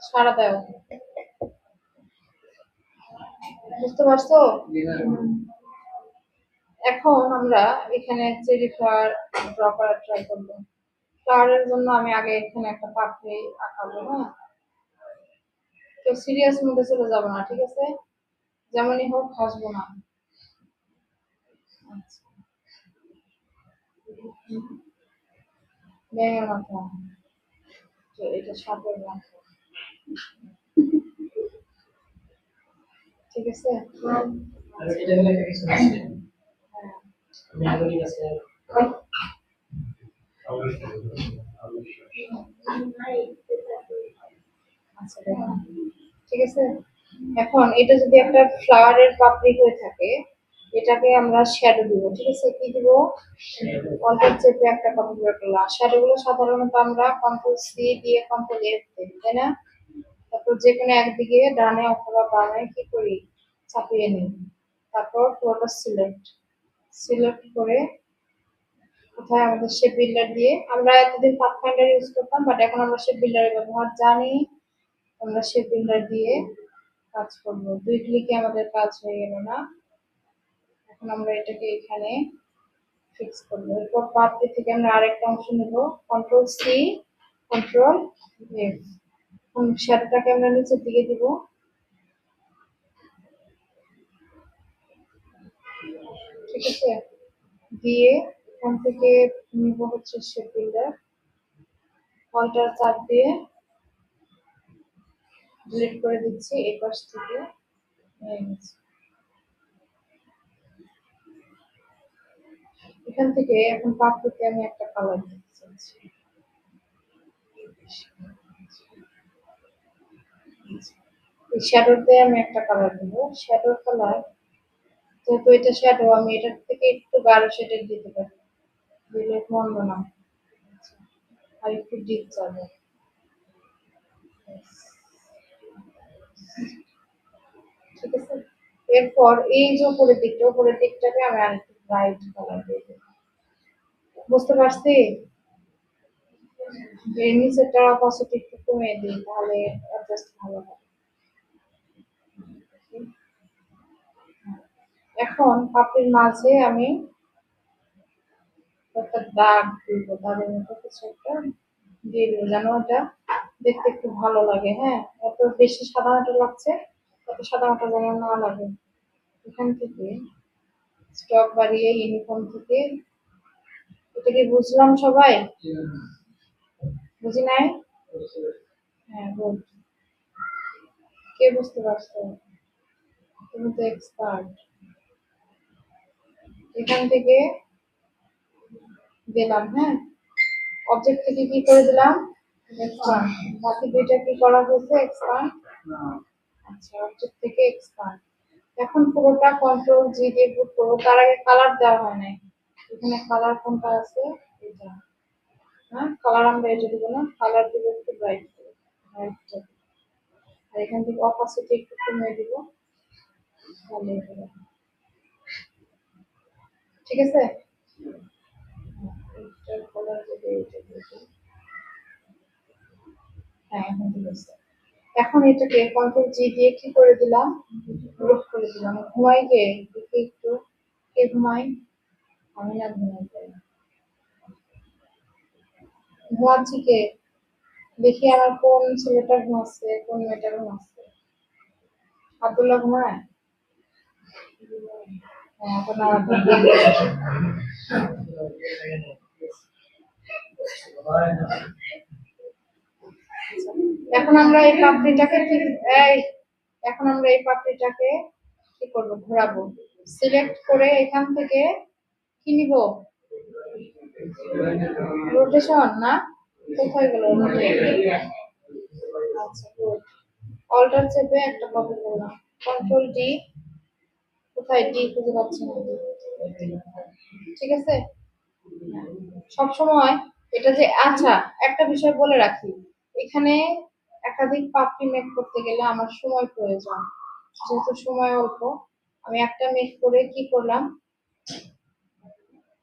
সারা দাও, বুঝতে পারছো? এখন আমরা এখানে চেরি ফ্লাওয়ার ড্র করার ট্রাই করবো। ফ্লাওয়ারের জন্য আমি আগে এখানে একটা পাপড়ি আঁকাবো, হ্যাঁ? কেউ সিরিয়াস মুডে চলে যাবো না, ঠিক আছে? যেমনই হোক হাসবো না। আচ্ছা, ব্যাঙের মাথা, তো এটা সাপের মাথা, ঠিক আছে? হ্যাঁ। আচ্ছা দেখো, ঠিক আছে। এখন এটা যদি একটা ফ্লাওয়ারের পাপড়ি হয়ে থাকে, এটাকে আমরা শ্যাডো দিব, ঠিক আছে? কি দিব? কন্ট্রোল চেপে একটা কপি করে ফেললাম। শ্যাডো গুলো সাধারণত আমরা কন্ট্রোল সি দিয়ে কন্ট্রোল এফ দিই, তাই না? তারপর যে কোনো একদিকে ডানে অথবা বামে কি করি, চাপিয়ে নিই। তারপর পুরোটা সিলেক্ট সিলেক্ট করে কোথায় আমাদের শেপ বিল্ডার দিয়ে, আমরা এতদিন পাথফাইন্ডার ইউজ করতাম, বাট এখন আমরা শেপ বিল্ডারের ব্যবহার জানি। আমরা শেপ বিল্ডার দিয়ে কাজ করব। 2 ক্লিকে আমাদের কাজ হয়ে গেল না? এখন আমরা এটাকে এখানে ফিক্স করব। এরপর পাথে থেকে আমরা আরেকটা অংশ নেব, কন্ট্রোল সি কন্ট্রোল এফ। এখন শ্যাডোটাকে আমরা নিচের দিকে দিব, ঠিক আছে? দিয়ে এখান থেকে নিব হচ্ছে শেপ বিল্ডার, অল্টার চাপ দিয়ে ডিলিট করে দিচ্ছি এই পাশ থেকে। এখান থেকে এখন পাথতে আমি একটা কালার দিতে চাচ্ছি। এই শ্যাডোতে আমি একটা কালার দেবো, শ্যাডোর কালার, যেহেতু এটা শ্যাডো, আমি এটার থেকে একটু গাঢ় শেডের দিতে পারি, দিলে মন্দ না, আর একটু ডিপ যাবে। ঠিক আছে, এরপর এই যে উপরের দিকটাকে আমি আর একটু ব্রাইট কালার দিয়ে দেবো। বুঝতে পারছি? যে নিচেরটা অপাসিটি একটু কমিয়ে দিই, তাহলে অ্যাডজাস্ট ভালো হবে। এখন পাপড়ির মাঝে আমি একটা দাগ দিব, দাগের মতো কিছু একটা দিয়ে দিব, যেন ওটা দেখতে একটু ভালো লাগে। হ্যাঁ, এত বেশি সাদামাটা লাগছে, এত সাদামাটা যেন না লাগে। এখান থেকে স্টক বাড়িয়ে ইউনিফর্ম থেকে, এটা কি বুঝলাম সবাই? বুঝি নাই? হ্যাঁ বল, কে বুঝতে পারছো? তুমি তো এক্সপার্ট। এখান থেকে দিলাম, হ্যাঁ, অবজেক্ট থেকে কি করে দিলাম, এক্সপান্ড। বাকি দুইটা কি করা হয়েছে, এক্সপান্ড। আচ্ছা, অবজেক্ট থেকে এক্সপান্ড। এখন পুরোটা কন্ট্রোল জি দিয়ে বুট করবো, তার আগে কালার দেওয়া হয় নাই। এখানে কালার কোনটা আছে, এটা। হ্যাঁ, কালার আমরা এটা দিব না, কালার দিব একটু ব্রাইট করে, আর এখান থেকে অপাসিটি একটু কমিয়ে দিব, তাহলে ঠিক আছে। এটার কালার যদি এটা দিয়ে দিই। হ্যাঁ, এখন ঠিক আছে। এখন এটাকে কন্ট্রোল জি দিয়ে কি করে দিলাম, গ্রুপ করে দিলাম। ঘুমাই গে দেখি একটু, কে ঘুমাই? আমি না, ঘুমাই যাই, ঘুমাচ্ছি কে? দেখি আমার কোন ছেলেটা ঘুমাচ্ছে, কোন মেয়েটা ঘুমাচ্ছে। আব্দুল্লাহ ঘুমায়? হ্যাঁ, এখন আমার এখন আমরা এই পাপড়িটাকে এই এখন আমরা এই পাপড়িটাকে কি করবো, ঘোরাবো। সিলেক্ট করে এখান থেকে কি নিব, রোটেশন না, কোথায় গেল রোটেট? আচ্ছা গুড। অল্টার চেপে একটা কপি করলাম, কন্ট্রোল ডি, কোথায় ডি খুঁজে পাচ্ছি না। ঠিক আছে, সব সময় এটা যে, আচ্ছা একটা বিষয় বলে রাখি, এখানে একাধিক পাপড়ি মেক করতে গেলে আমার সময় প্রয়োজন, যেহেতু সময় অল্প, আমি একটা মেক করে কি করলাম,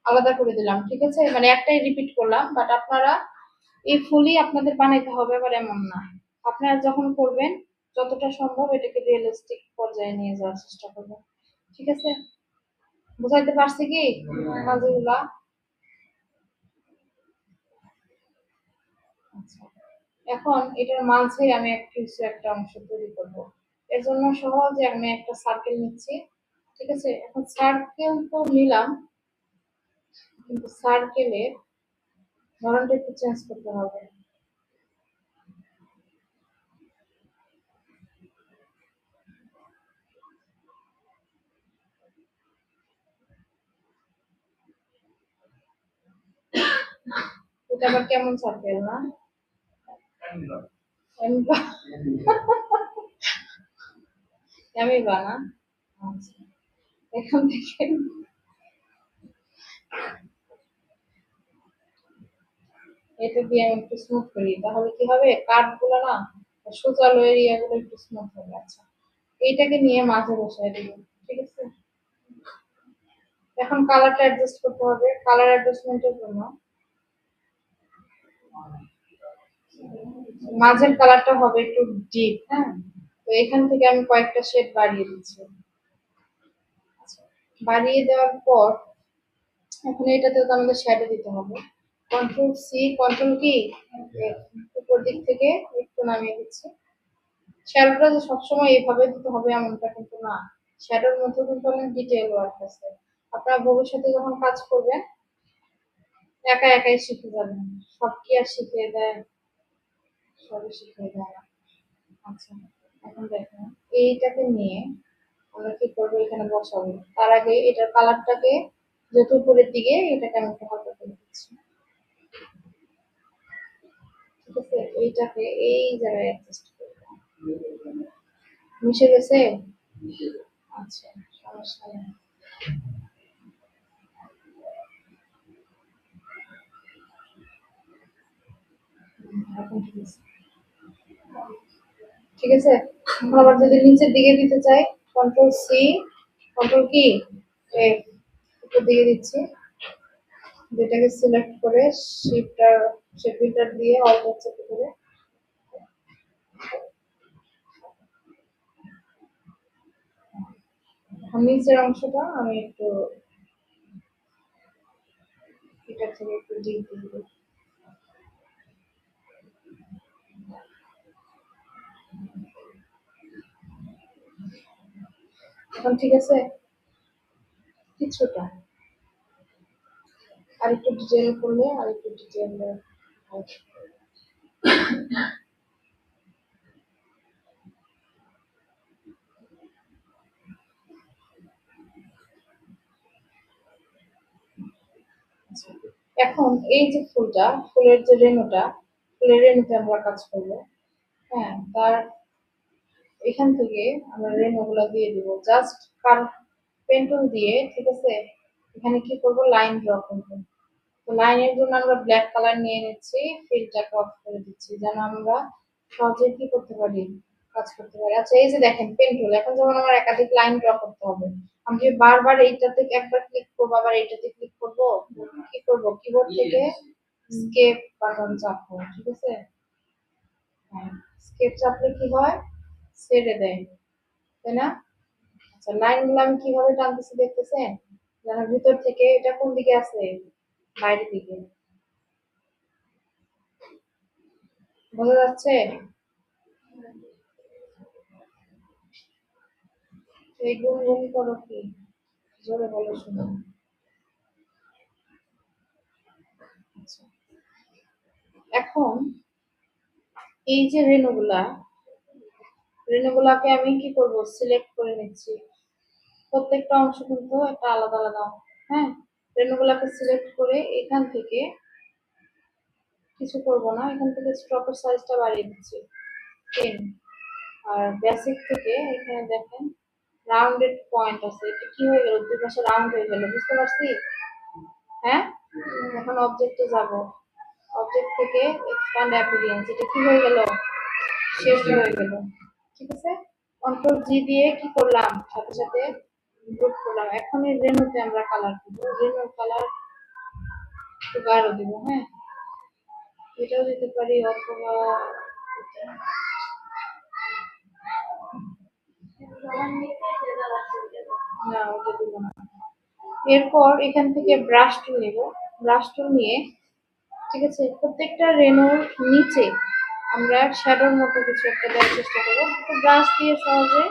আলাদা করে দিলাম। ঠিক আছে, মানে একটাই রিপিট করলাম, বাট আপনারা এই ফুলই আপনাদের বানাইতে হবে আবার এমন না। আপনারা যখন করবেন যতটা সম্ভব এটাকে রিয়েলিস্টিক পর্যায়ে নিয়ে যাওয়ার চেষ্টা করবেন। ঠিক আছে, বুঝাইতে পারছি কি কাজগুলা? আচ্ছা, এখন এটার মাঝে আমি কিছু একটা অংশ তৈরি করব। এর জন্য সহজে আমি একটা সার্কেল নিচ্ছি। ঠিক আছে, এখন সার্কেল তো নিলাম, কিন্তু সার্কেলের ধরনটা একটু চেঞ্জ করতে হবে। এটা আবার কেমন সার্কেল না, আমি বানা। আচ্ছা, এখান থেকে এটা দিয়ে আমি একটু স্মুথ করি, তাহলে কি হবে, কাঠ গুলো না, সোজালো এরিয়া গুলো একটু স্মুথ হবে। আচ্ছা, এইটাকে নিয়ে মাঝে বসাই দিব। ঠিক আছে, এখন কালারটা অ্যাডজাস্ট করতে হবে। কালার অ্যাডজাস্টমেন্টের জন্য মাঝের কালারটা হবে একটু ডিপ, হ্যাঁ, তো এখান থেকে আমি কয়েকটা শেড বাড়িয়ে দিচ্ছি। আচ্ছা, বাড়িয়ে দেওয়ার পর এখন এটাতে তো আমাদের শ্যাডো দিতে হবে। কন্ট্রোল সি, কন্ট্রোল কি, উপর দিক থেকে একটু নামিয়ে দিচ্ছি। শ্যাডোটা যে সবসময় এইভাবে দিতে হবে এমনটা কিন্তু না, শ্যাডোর মধ্যে কিন্তু অনেক ডিটেল ওয়ার্ক আছে। আপনারা ভবিষ্যতে যখন কাজ করবেন একা একাই শিখে যাবেন, সব কি আর শিখিয়ে দেয়, সবই শিখিয়ে দেয় না। আচ্ছা, এখন দেখেন এইটাকে নিয়ে আমরা কি করবো, এখানে বসাবো। তার আগে এটার কালারটাকে যত উপরের দিকে এটাকে আমি একটু হালকা করে দিচ্ছি। ঠিক আছে, এইটাকে এই জায়গায় অ্যাডজাস্ট করবো। মিশে গেছে? আচ্ছা, সমস্যা নেই। এখন ঠিক আছে। ঠিক আছে, এখন আবার যদি নিচের দিকে দিতে চাই, কন্ট্রোল সি, কন্ট্রোল কি, এফ, উপর দিকে দিচ্ছি। যেটাকে সিলেক্ট করে শিফটার, শিফটার দিয়ে অল্ট চেপে করে নিচের অংশটা আমি একটু এটা থেকে একটু ডিপ দিব। এখন ঠিক আছে, কিছুটা আর একটু ডিটেল করলে আর একটু ডিটেল। এখন এই যে ফুলটা, ফুলের যে রেণুটা, ফুলের রেণুতে আমরা কাজ করবো। হ্যাঁ, তার এখান থেকে আমরা রেণুগুলা দিয়ে দিব জাস্ট কার পেন্টুল দিয়ে। ঠিক আছে, এখানে কি করব, লাইন ড্র করবো। তো লাইনের জন্য আমরা ব্ল্যাক কালার নিয়ে নিচ্ছি, ফিলটাকে অফ করে দিচ্ছি যেন আমরা সহজে কি করতে পারি, কাজ করতে পারি। আচ্ছা, এই যে দেখেন পেন্টুল, এখন যেমন আমার একাধিক লাইন ড্র করতে হবে, আমি যদি বারবার এইটাতে একবার ক্লিক করবো আবার এইটাতে ক্লিক করবো, কি করব, কিবোর্ড থেকে স্কেপ বাটন চাপবো। ঠিক আছে, হ্যাঁ, স্কেপ চাপলে কি হয়, ছেড়ে দেয়, তাই না? আচ্ছা, লাইন গুলো আমি কিভাবে টানতেছি দেখতেছেন, যেন ভিতর থেকে এটা কোন দিকে আছে, বাইরের দিকে, বোঝা যাচ্ছে? এই গুনগুন করো কি, জোরে বলো শুনো। আচ্ছা, এখন এই যে রেণুগুলাকে আমি কি করব, সিলেক্ট করে নিচ্ছি। প্রত্যেকটা অংশ কিন্তু একটা আলাদা আলাদা। হ্যাঁ, রেণুগুলাকে সিলেক্ট করে এখান থেকে কিছু করব না, এখান থেকে স্ট্রকের সাইজটা বাড়িয়ে দিচ্ছি 10। আর বেসিক থেকে এখানে দেখেন রাউন্ডেড পয়েন্ট আছে, এটা কি হয়ে গেল, দুই পাশে রাউন্ড হয়ে গেল, বুঝতে পারছি? হ্যাঁ, এখন অবজেক্টে যাব, অবজেক্ট থেকে এক্সপ্যান্ড অ্যাপিয়ারেন্স, এটা কি হয়ে গেল, শেষ হয়ে গেল। ঠিক আছে, কন্ট্রোল জি দিয়ে কি করলাম, সাথে সাথে গ্রুপ করলাম। এখন এই রেনুতে আমরা কালার দিব, রেনুর কালার একটু গাঢ় দিব। হ্যাঁ, এটাও দিতে পারি, অথবা না, ওটা দিব না। এরপর এখান থেকে ব্রাশ টুল নিব, ব্রাশ টুল নিয়ে, ঠিক আছে, প্রত্যেকটা রেনোর নিচে আমরা শ্যাডোর মতো কিছু একটা দেওয়ার চেষ্টা করবো। ব্রাশ দিয়ে সহজে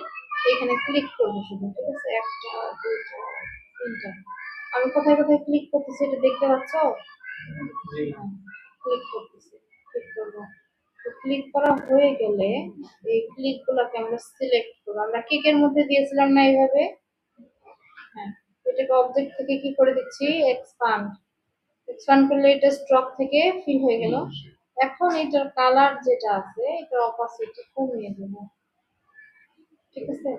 এখানে ক্লিক করবো শুধু, ঠিক আছে, একটা দুইটা তিনটা। আমি কোথায় কোথায় ক্লিক করতেছি এটা দেখতে পাচ্ছ? ক্লিক করতেছি, ক্লিক করবো। তো ক্লিক করা হয়ে গেলে এই ক্লিক গুলাকে আমরা সিলেক্ট করবো। আমরা কেকের মধ্যে দিয়েছিলাম না এইভাবে? হ্যাঁ, এটাকে অবজেক্ট থেকে কি করে দিচ্ছি, এক্সপান্ড। এক্সপান্ড করলে এটা স্ট্রক থেকে ফিল হয়ে গেল। এখন এটার কালার যেটা আছে এটার অপাসিটি কমিয়ে দেব, ঠিক আছে।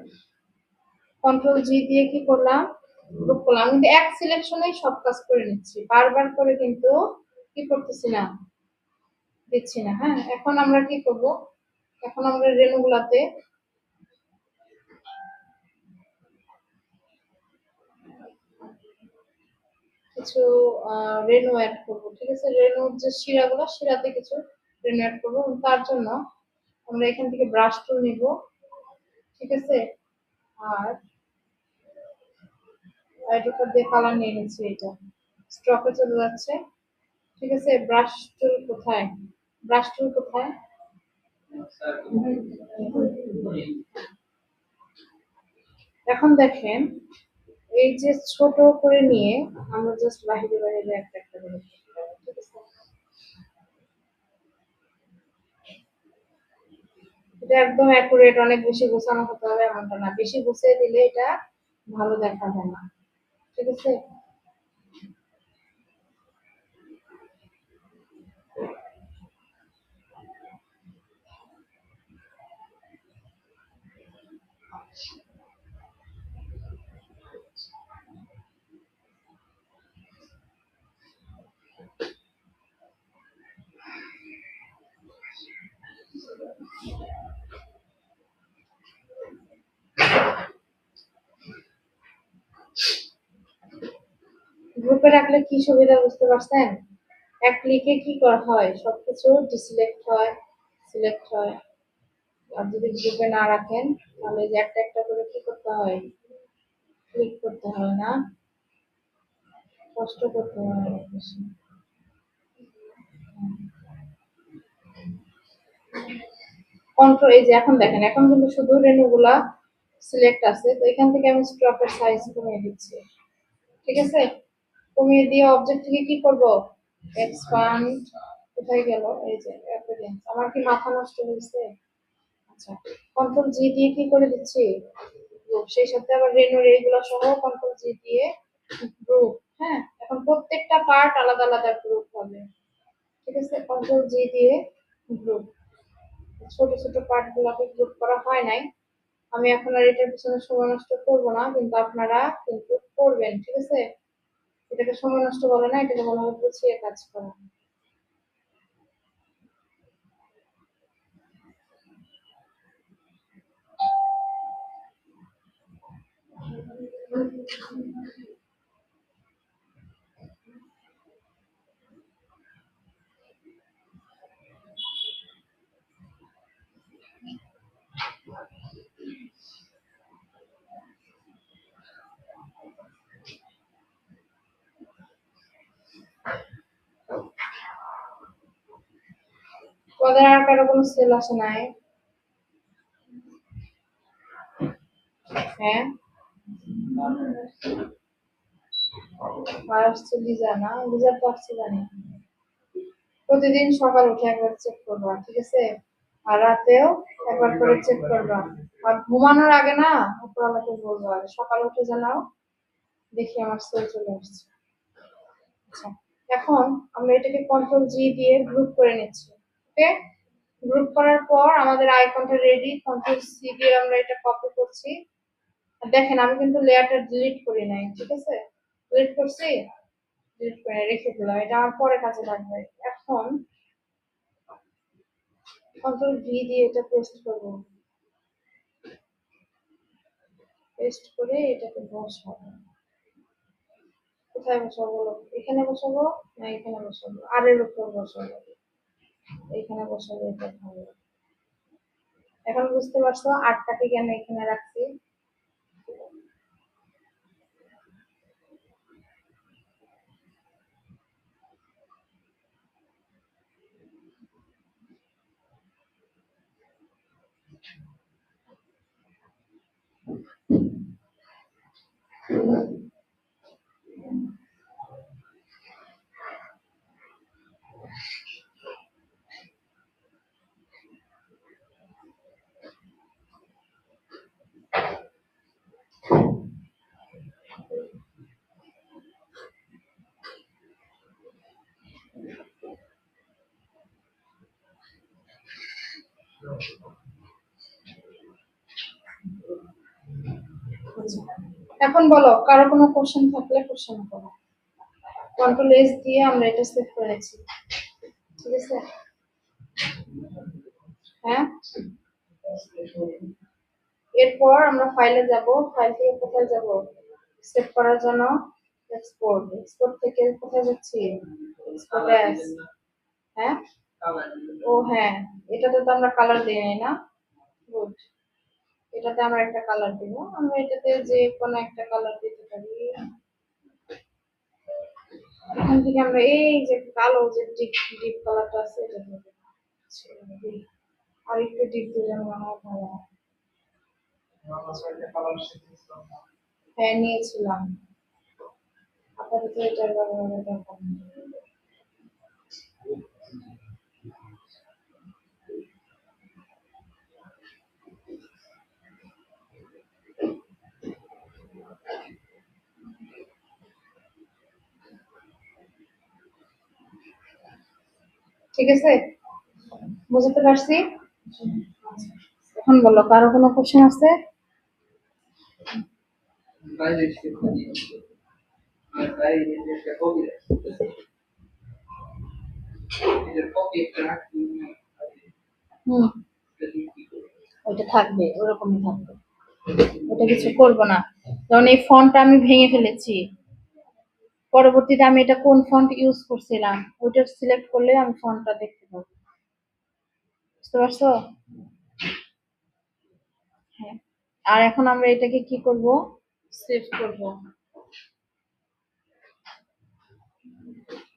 কন্ট্রোল জি দিয়ে কি করলাম, গ্রুপ করলাম। কিন্তু এক সিলেকশনেই সব কাজ করে নিচ্ছি, বারবার করে কিন্তু কি করতেছি না, দিচ্ছি না। হ্যাঁ, এখন আমরা কি করব, এখন আমরা রেণুগুলাতে কিছু রেণু অ্যাড করব, ঠিক আছে। রেণুর যে শিরাগুলো, শিরাতে কিছু রেণু অ্যাড করবো। তার জন্য আমরা এখান থেকে ব্রাশ টুল নিব, ঠিক আছে। আর আইড্রোপার দিয়ে কালার নিয়ে নিচ্ছি, এটা স্ট্রকে চলে যাচ্ছে, ঠিক আছে। ব্রাশ টুল কোথায়, ব্রাশ টুল কোথায়, এখন দেখেন এই যে ছোট করে নিয়ে আমরা জাস্ট বাহিরে বাহিরে একটা একটা করে, ঠিক আছে। এটা একদম অ্যাকুরেট, অনেক বেশি গোছানো হতে হবে এমনটা না, বেশি গুছিয়ে দিলে এটা ভালো দেখা যায় না, ঠিক আছে। গ্রুপে রাখলে কি সুবিধা বুঝতে পারছেন? এক ক্লিকে কি করা হয়, সবকিছু ডিসিলেক্ট হয়, সিলেক্ট হয়। আর যদি গ্রুপে না রাখেন তাহলে যে একটা একটা করে কি করতে হয়, ক্লিক করতে হয় না, কষ্ট করতে হয় অনেক বেশি। কন্ট্রোল, এই যে এখন দেখেন, এখন কিন্তু শুধু রেণুগুলা সিলেক্ট আছে। তো এখান থেকে আমি স্ট্রকের সাইজ কমিয়ে দিচ্ছি, ঠিক আছে। কমিয়ে দিয়ে অবজেক্ট থেকে কি করব, এক্সপান্ড, কোথায় গেল, এই যে অ্যাপিয়ারেন্স। আমার কি মাথা নষ্ট হয়েছে? আচ্ছা, কন্ট্রোল জি দিয়ে কি করে দিচ্ছি, গ্রুপ। সেই সাথে আবার রেনুর এইগুলো সহ কন্ট্রোল জি দিয়ে গ্রুপ। হ্যাঁ, এখন প্রত্যেকটা পার্ট আলাদা আলাদা গ্রুপ হবে, ঠিক আছে। কন্ট্রোল জি দিয়ে গ্রুপ, ছোট ছোট পার্ট গুলোকে গ্রুপ করা হয় নাই। আমি এখন আর এটার পিছনে সময় নষ্ট করবো না, কিন্তু আপনারা কিন্তু করবেন, ঠিক আছে। এটাকে সময় নষ্ট বলে না, এটাকে বলা হয় গুছিয়ে কাজ করা। ওদের আর কারো কোনো সেল আসে নাই? হ্যাঁ, আর আসছে লিজা, না লিজার তো আসছে জানি। প্রতিদিন সকাল উঠে একবার চেক করবা, ঠিক আছে? আর রাতেও একবার করে চেক করবা। আর ঘুমানোর আগে না উপরওয়ালাকে বলবা সকাল উঠে জানাও দেখি আমার সেল চলে আসছে। আচ্ছা, এখন আমরা এটাকে কন্ট্রোল জি দিয়ে গ্রুপ করে নিচ্ছি। ওকে, গ্রুপ করার পর আমাদের আইকনটা রেডি। কন্ট্রোল সি দিয়ে আমরা এটা কপি করছি। আর দেখেন আমি কিন্তু লেয়ারটা ডিলিট করি নাই, ঠিক আছে? ডিলিট করছি, ডিলিট করে রেখে দিলাম, এটা আমার পরে কাজে লাগবে। এখন কন্ট্রোল ভি দিয়ে এটা পেস্ট করবো। পেস্ট করে এটাকে বসাবো। কোথায় বসাবো বলো? এখানে বসাবো না এখানে বসাবো? আর এর উপর বসাবো? এখানে বসাবো, এটা ভালো। এখন বুঝতে পারছো আটটাকে কেন এখানে রাখছি? আচ্ছা, এখন বলো কারো কোনো কোশ্চেন থাকলে কোশ্চেন করো। কন্ট্রোল এস দিয়ে আমরা এটা সেভ করেছি, ঠিক আছে? হ্যাঁ, এরপর আমরা ফাইলে যাব। ফাইল থেকে কোথায় যাব? সেভ করার জন্য এক্সপোর্ট। এক্সপোর্ট থেকে কোথায় যাচ্ছি? Export as. হ্যাঁ, ও হ্যাঁ, এটাতে তো আমরা কালার দিই নাই না? গুড, এটাতে আমরা একটা কালার দিব। আমরা এটাতে যে কোনো একটা কালার দিতে পারি। এখান থেকে আমরা এই যে কালো যে ডিপ ডিপ কালারটা আছে এটা দেব। আর একটু ডিপ দিলে মনে হয় ভালো হয়। হ্যাঁ, নিয়েছিলাম। আপাতত এটার ব্যবহার দরকার নেই। ঠিক আছে, বুঝতে পারছি। এখন বলো কারো কোনো কোশ্চেন আছে? হুম, ওইটা থাকবে, ওরকমই থাকবে, ওটা কিছু করবো না। কারণ এই ফন্টটা আমি ভেঙে ফেলেছি। পরবর্তীতে আমি এটা কোন ফন্ট ইউজ করছিলাম ওইটা সিলেক্ট করলে আমি ফন্টটা দেখতে পাবো। বুঝতে পারছো? হ্যাঁ, আর এখন আমরা এটাকে কি করব? সেভ করব।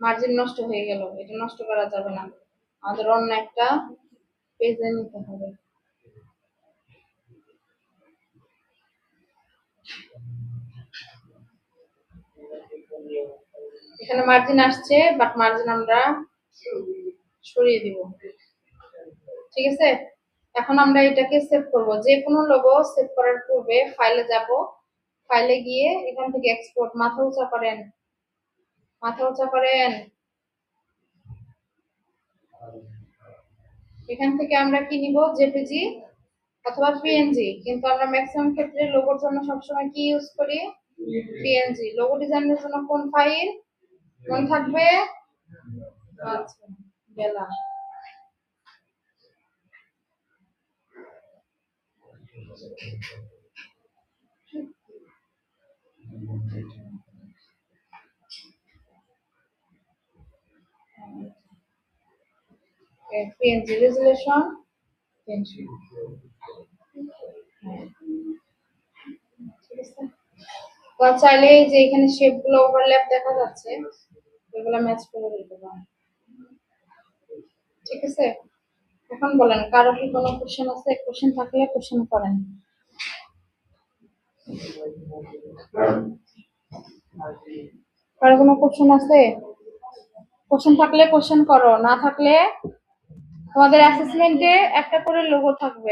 মার্জিন নষ্ট হয়ে গেল, এটা নষ্ট করা যাবে না, আমাদের অন্য একটা পেজে নিতে হবে। এখানে মার্জিন আসছে, বাট মার্জিন আমরা সরিয়ে দিব, ঠিক আছে? এখন আমরা এটাকে সেভ করব। যে কোনো লোগো সেভ করার পূর্বে ফাইলে যাব। ফাইলে গিয়ে এখান থেকে এক্সপোর্ট, মাথা উঁচা করেন, মাথা উঁচা করেন। এখান থেকে আমরা কি নিব? জেপিজি অথবা পিএনজি, কিন্তু আমরা ম্যাক্সিমাম ক্ষেত্রে লোগোর জন্য সবসময় কি ইউজ করি? পিএনজি। লোগো ডিজাইনের জন্য কোন ফাইল মনে থাকবে? আচ্ছা, গেলাম। পিএনজি রেজুলেশন পিএনজি, ঠিক আছে? তো চাইলে যে এখানে শেপ গুলো ওভারল্যাপ দেখা যাচ্ছে, এগুলো ম্যাচ করে দিতে পারেন, ঠিক আছে? এখন বলেন কারো কি কোনো কোশ্চেন আছে? কোশ্চেন থাকলে কোশ্চেন করেন। কারো কোনো কোশ্চেন আছে? কোশ্চেন থাকলে কোশ্চেন করো, না থাকলে তোমাদের অ্যাসেসমেন্টে একটা করে লোগো থাকবে।